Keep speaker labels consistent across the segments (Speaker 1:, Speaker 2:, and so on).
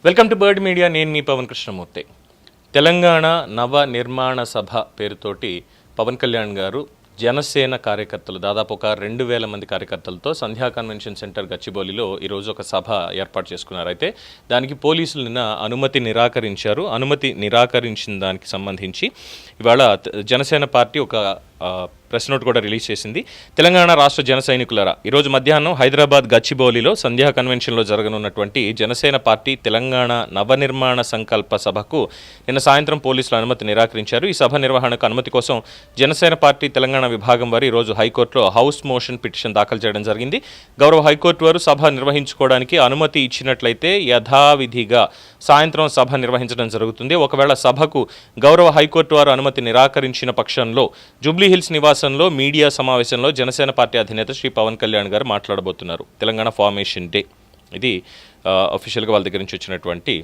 Speaker 1: Welcome to bird media. నేను మీ పవన్ కృష్ణమూర్తి. తెలంగాణ నవ నిర్మాణ సభ పేరుతోటి పవన్ కళ్యాణ్ గారు జనసేన కార్యకర్తలు దాదాపు ఒక 2000 మంది కార్యకర్తలతో సంధ్యా కన్వెన్షన్ సెంటర్ గచ్చిబౌలిలో ఈరోజు ఒక సభ ఏర్పాటు చేసుకున్నారు. అయితే దానికి పోలీసులు నిన్న అనుమతి నిరాకరించారు. అనుమతి నిరాకరించిన దానికి సంబంధించి ఇవాళ జనసేన పార్టీ ఒక ప్రెస్ నోట్ కూడా రిలీజ్ చేసింది. తెలంగాణ రాష్ట్ర జన సైనికులరా, ఈరోజు మధ్యాహ్నం హైదరాబాద్ గచ్చిబౌలిలో సంధ్యా కన్వెన్షన్లో జరగనున్నటువంటి జనసేన పార్టీ తెలంగాణ నవనిర్మాణ సంకల్ప సభకు నిన్న సాయంత్రం పోలీసులు అనుమతి నిరాకరించారు. ఈ సభ నిర్వహణకు అనుమతి కోసం జనసేన పార్టీ తెలంగాణ విభాగం వారు ఈరోజు హైకోర్టులో హౌస్ మోషన్ పిటిషన్ దాఖలు చేయడం జరిగింది. గౌరవ హైకోర్టు వారు సభ నిర్వహించుకోవడానికి అనుమతి ఇచ్చినట్లయితే యథావిధిగా సాయంత్రం సభ నిర్వహించడం జరుగుతుంది. ఒకవేళ సభకు గౌరవ హైకోర్టు వారు అనుమతి నిరాకరించిన పక్షంలో జూబ్లీహిల్స్ నివాసంలో మీడియా సమావేశంలో జనసేన పార్టీ అధినేత శ్రీ పవన్ కళ్యాణ్ గారు మాట్లాడబోతున్నారు. తెలంగాణ ఫార్మేషన్ డే ఇది అఫీషియల్గా వాళ్ళ దగ్గర నుంచి వచ్చినటువంటి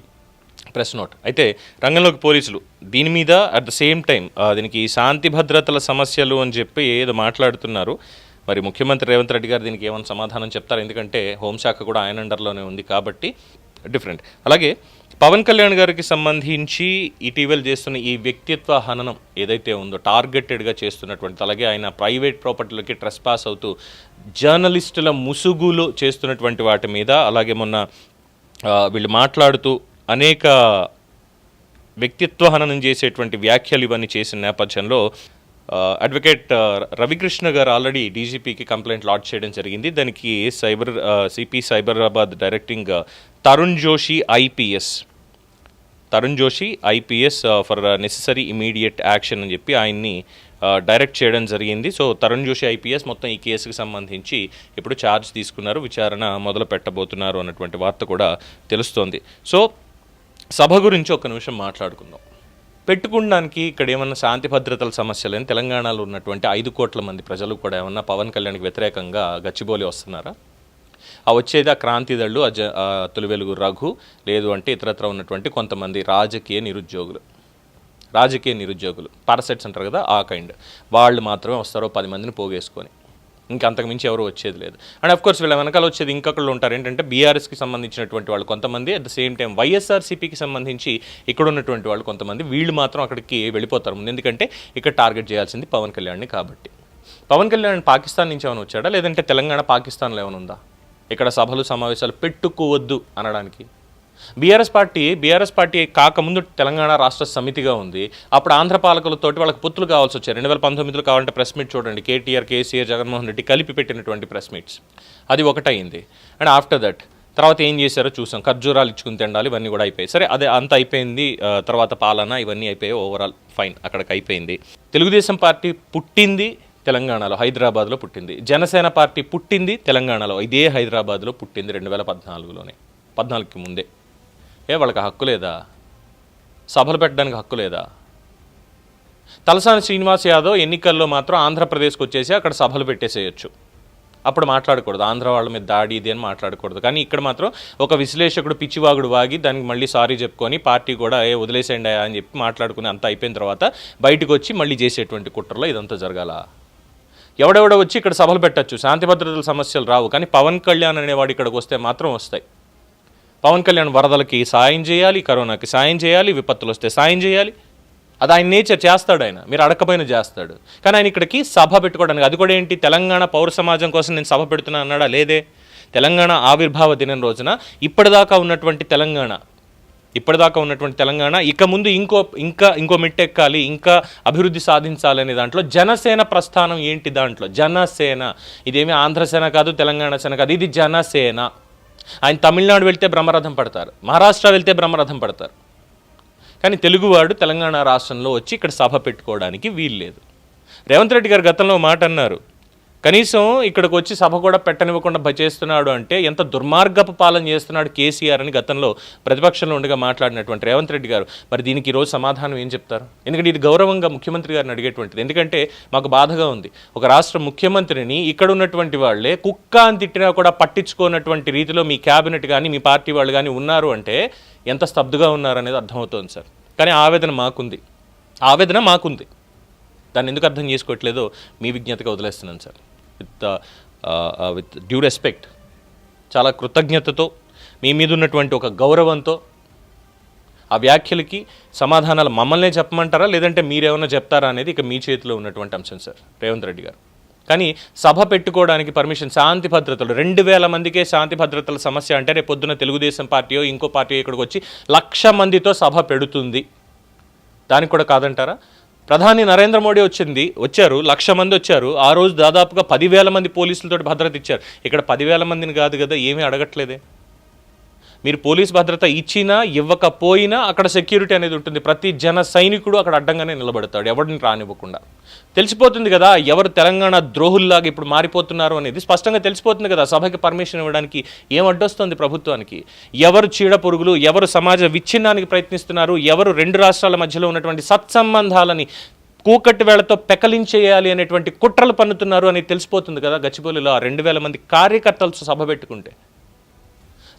Speaker 1: ప్రెస్ నోట్. అయితే రంగంలోకి పోలీసులు దీని మీద అట్ ద సేమ్ టైం దీనికి శాంతి భద్రతల సమస్యలు అని చెప్పి ఏదో మాట్లాడుతున్నారు. మరి ముఖ్యమంత్రి రేవంత్ రెడ్డి గారు దీనికి ఏమైనా సమాధానం చెప్తారు, ఎందుకంటే హోంశాఖ కూడా ఆయన అండర్లోనే ఉంది కాబట్టి డిఫరెంట్. అలాగే పవన్ కళ్యాణ్ గారికి సంబంధించి ఇటీవల చేస్తున్న ఈ వ్యక్తిత్వ హననం ఏదైతే ఉందో టార్గెటెడ్గా చేస్తున్నటువంటి, అలాగే ఆయన ప్రైవేట్ ప్రాపర్టీలకి ట్రెస్ పాస్ అవుతూ జర్నలిస్టుల ముసుగులో చేస్తున్నటువంటి వాటి మీద, అలాగే మొన్న వీళ్ళు మాట్లాడుతూ అనేక వ్యక్తిత్వ హననం చేసేటువంటి వ్యాఖ్యలు ఇవన్నీ చేసిన నేపథ్యంలో అడ్వకేట్ రవికృష్ణ గారు ఆల్రెడీ డీజీపీకి కంప్లైంట్ లాడ్జ్ చేయడం జరిగింది. దానికి CP Cyberabad directing Tarun Joshi IPS for necessary immediate action అని చెప్పి ఆయన్ని డైరెక్ట్ చేయడం జరిగింది. సో తరుణ్ జోషి ఐపీఎస్ మొత్తం ఈ కేసుకు సంబంధించి ఇప్పుడు ఛార్జ్ తీసుకున్నారు, విచారణ మొదలు పెట్టబోతున్నారు అన్నటువంటి వార్త కూడా తెలుస్తోంది. సో సభ గురించి ఒక నిమిషం మాట్లాడుకుందాం. పెట్టుకోవడానికి ఇక్కడ ఏమన్నా శాంతి భద్రతల సమస్యలని తెలంగాణలో ఉన్నటువంటి 5 కోట్ల మంది ప్రజలు కూడా ఏమన్నా పవన్ కళ్యాణ్కి వ్యతిరేకంగా గచ్చిబౌలి వస్తున్నారా? వచ్చేది ఆ క్రాంతిదళ్ళు, తొలి వెలుగు రఘు, లేదు అంటే ఇతరత్ర ఉన్నటువంటి కొంతమంది రాజకీయ నిరుద్యోగులు పారాసైట్స్ అంటారు కదా, ఆ కైండ్ వాళ్ళు మాత్రమే వస్తారో 10 మందిని పోగేసుకొని. ఇంకంతకు మించి ఎవరు వచ్చేది లేదు. అండ్ అఫ్కోర్స్ వీళ్ళ వెనకాల వచ్చేది ఇంకొకళ్ళు ఉంటారు. ఏంటంటే బీఆర్ఎస్కి సంబంధించినటువంటి వాళ్ళు కొంతమంది, అట్ ద సేమ్ టైం వైఎస్ఆర్సీపీకి సంబంధించి ఇక్కడ ఉన్నటువంటి వాళ్ళు కొంతమంది, వీళ్ళు మాత్రం అక్కడికి వెళ్ళిపోతారు ముందు. ఎందుకంటే ఇక్కడ టార్గెట్ చేయాల్సింది పవన్ కళ్యాణ్ని కాబట్టి. పవన్ కళ్యాణ్ పాకిస్తాన్ నుంచి ఏమైనా వచ్చాడా, లేదంటే తెలంగాణ పాకిస్తాన్లో ఏమైనా ఉందా ఇక్కడ సభలు సమావేశాలు పెట్టుకోవద్దు అనడానికి? బీఆర్ఎస్ పార్టీ కాకముందు తెలంగాణ రాష్ట్ర సమితిగా ఉంది. అప్పుడు ఆంధ్ర పాలకులతోటి వాళ్ళకి పొత్తులు కావాల్సి వచ్చాయి. 2019లో కావాలంటే ప్రెస్ మీట్ చూడండి, కేటీఆర్, కేసీఆర్, జగన్మోహన్ రెడ్డి కలిపి పెట్టినటువంటి ప్రెస్ మీట్స్. అది ఒకటైంది. అండ్ ఆఫ్టర్ దట్ తర్వాత ఏం చేశారో చూసాం. ఖర్జూరాలు ఇచ్చుకుని తిండాలి, ఇవన్నీ కూడా అయిపోయాయి. సరే, అదే అంత అయిపోయింది. తర్వాత పాలన ఇవన్నీ అయిపోయాయి. ఓవరాల్ ఫైన్, అక్కడికి అయిపోయింది. తెలుగుదేశం పార్టీ పుట్టింది తెలంగాణలో, హైదరాబాద్లో పుట్టింది. జనసేన పార్టీ పుట్టింది తెలంగాణలో, ఇదే హైదరాబాద్లో పుట్టింది 2014లోనే, 14కి ముందే. వాళ్ళకి హక్కు లేదా? సభలు పెట్టడానికి హక్కు లేదా? తలసాని శ్రీనివాస్ యాదవ్ ఎన్నికల్లో మాత్రం ఆంధ్రప్రదేశ్కి వచ్చేసి అక్కడ సభలు పెట్టేసేయచ్చు. అప్పుడు మాట్లాడకూడదు, ఆంధ్ర వాళ్ళ మీద దాడి ఇది అని మాట్లాడకూడదు. కానీ ఇక్కడ మాత్రం ఒక విశ్లేషకుడు పిచ్చివాగుడు వాగి దానికి మళ్ళీ సారీ చెప్పుకొని పార్టీ కూడా వదిలేసేయండి అని చెప్పి మాట్లాడుకుని అంతా అయిపోయిన తర్వాత బయటకు వచ్చి మళ్ళీ చేసేటువంటి కుట్రలో ఇదంతా జరగాల? ఎవడెవడో వచ్చి ఇక్కడ సభలు పెట్టచ్చు, శాంతి భద్రతల సమస్యలు రావు. కానీ పవన్ కళ్యాణ్ అనేవాడు ఇక్కడికి వస్తే మాత్రం వస్తాయి. పవన్ కళ్యాణ్ వరదలకి సాయం చేయాలి, కరోనాకి సాయం చేయాలి, విపత్తులు వస్తే సాయం చేయాలి. అది ఆయన నేచర్, చేస్తాడు ఆయన, మీరు అడగకపోయినా చేస్తాడు. కానీ ఆయన ఇక్కడికి సభ పెట్టుకోవడానికి, అది కూడా ఏంటి, తెలంగాణ పౌర సమాజం కోసం నేను సభ పెడుతున్నా అన్నాడా? లేదే. తెలంగాణ ఆవిర్భావ దినం రోజున ఇప్పటిదాకా ఉన్నటువంటి తెలంగాణ ఇక ముందు ఇంకో మెట్టెక్కాలి, ఇంకా అభివృద్ధి సాధించాలనే దాంట్లో జనసేన ప్రస్థానం ఏంటి? దాంట్లో జనసేన, ఇదేమీ ఆంధ్రసేన కాదు, తెలంగాణ సేన కాదు, ఇది జనసేన. ఆయన తమిళనాడు వెళ్తే బ్రహ్మరథం పడతారు, మహారాష్ట్ర వెళ్తే బ్రహ్మరథం పడతారు. కానీ తెలుగువాడు తెలంగాణ రాష్ట్రంలో వచ్చి ఇక్కడ సభ పెట్టుకోవడానికి వీల్లేదు. రేవంత్ రెడ్డి గారు గతంలో మాట అన్నారు, కనీసం ఇక్కడికి వచ్చి సభ కూడా పెట్టనివ్వకుండా చేస్తున్నాడు అంటే ఎంత దుర్మార్గపు పాలన చేస్తున్నాడు కేసీఆర్ అని గతంలో ప్రతిపక్షంలో ఉండగా మాట్లాడినటువంటి రేవంత్ రెడ్డి గారు మరి దీనికి ఈరోజు సమాధానం ఏం చెప్తారు? ఎందుకంటే ఇది గౌరవంగా ముఖ్యమంత్రి గారిని అడిగేటువంటిది. ఎందుకంటే మాకు బాధగా ఉంది, ఒక రాష్ట్ర ముఖ్యమంత్రిని ఇక్కడ ఉన్నటువంటి వాళ్ళే కుక్క అని తిట్టినా కూడా పట్టించుకోనటువంటి రీతిలో మీ క్యాబినెట్ కానీ మీ పార్టీ వాళ్ళు కానీ ఉన్నారు అంటే ఎంత స్తబ్దుగా ఉన్నారనేది అర్థమవుతుంది సార్. కానీ ఆవేదన మాకుంది. దాన్ని ఎందుకు అర్థం చేసుకోవట్లేదో మీ విజ్ఞతగా వదిలేస్తున్నాను సార్. విత్ డ్యూ రెస్పెక్ట్, చాలా కృతజ్ఞతతో, మీ మీద ఉన్నటువంటి ఒక గౌరవంతో ఆ వ్యాఖ్యలకి సమాధానాలు మమ్మల్నే చెప్పమంటారా, లేదంటే మీరేమన్నా చెప్తారా అనేది ఇక మీ చేతిలో ఉన్నటువంటి అంశం సార్ రేవంత్ రెడ్డి గారు. కానీ సభ పెట్టుకోవడానికి పర్మిషన్, శాంతి భద్రతలు 2000 మందికే శాంతి భద్రతల సమస్య అంటే రేపు పొద్దున తెలుగుదేశం పార్టీయో ఇంకో పార్టీ ఇక్కడికి వచ్చి 1,00,000 మందితో సభ పెడుతుంది, దానికి కూడా కాదంటారా? ప్రధాని నరేంద్ర మోడీ వచ్చారు 1,00,000 మంది వచ్చారు. ఆ రోజు దాదాపుగా 10,000 మంది పోలీసులతో భద్రత ఇచ్చారు. ఇక్కడ 10,000 మందిని కాదు కదా, ఏమీ అడగట్లేదే. మీరు పోలీస్ భద్రత ఇచ్చినా ఇవ్వకపోయినా అక్కడ సెక్యూరిటీ అనేది ఉంటుంది. ప్రతి జన సైనికుడు అక్కడ అడ్డంగానే నిలబడతాడు, ఎవరిని రానివ్వకుండా. తెలిసిపోతుంది కదా ఎవరు తెలంగాణ ద్రోహుల్లాగా ఇప్పుడు మారిపోతున్నారు అనేది స్పష్టంగా తెలిసిపోతుంది కదా. సభకి పర్మిషన్ ఇవ్వడానికి ఏం అడ్డొస్తుంది ప్రభుత్వానికి? ఎవరు చీడ పురుగులు, ఎవరు సమాజ విచ్ఛిన్నానికి ప్రయత్నిస్తున్నారు, ఎవరు 2 రాష్ట్రాల మధ్యలో ఉన్నటువంటి సత్సంబంధాలని కూకట్టి వేళతో పెకలించేయాలి అనేటువంటి కుట్రలు పన్నుతున్నారు అని తెలిసిపోతుంది కదా. గచ్చిబౌలిలో 2,000 మంది కార్యకర్తలతో సభ పెట్టుకుంటే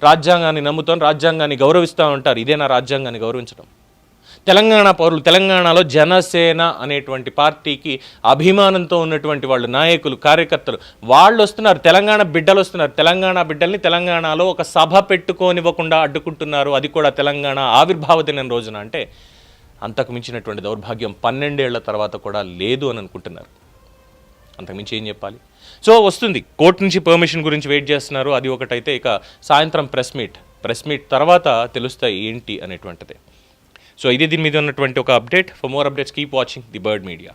Speaker 1: రాజ్యాంగాన్ని నమ్ముతాం, రాజ్యాంగాన్ని గౌరవిస్తూ ఉంటారు. ఇదేనా రాజ్యాంగాన్ని గౌరవించడం? తెలంగాణ పౌరులు, తెలంగాణలో జనసేన అనేటువంటి పార్టీకి అభిమానంతో ఉన్నటువంటి వాళ్ళు, నాయకులు, కార్యకర్తలు వాళ్ళు వస్తున్నారు. తెలంగాణ బిడ్డలు వస్తున్నారు. తెలంగాణ బిడ్డల్ని తెలంగాణలో ఒక సభ పెట్టుకోనివ్వకుండా అడ్డుకుంటున్నారు, అది కూడా తెలంగాణ ఆవిర్భావ దినం రోజున. అంటే అంతకు మించినటువంటి దౌర్భాగ్యం 12 ఏళ్ల తర్వాత కూడా లేదు అని అనుకుంటున్నారు. అంతకుమించి ఏం చెప్పాలి? సో వస్తుంది, కోర్టు నుంచి పర్మిషన్ గురించి వెయిట్ చేస్తున్నారు. అది ఒకటైతే ఇక సాయంత్రం ప్రెస్ మీట్ తర్వాత తెలుస్తాయి ఏంటి అనేటువంటిది. సో ఇది దీని మీద ఉన్నటువంటి ఒక update. For more updates keep watching the bird media.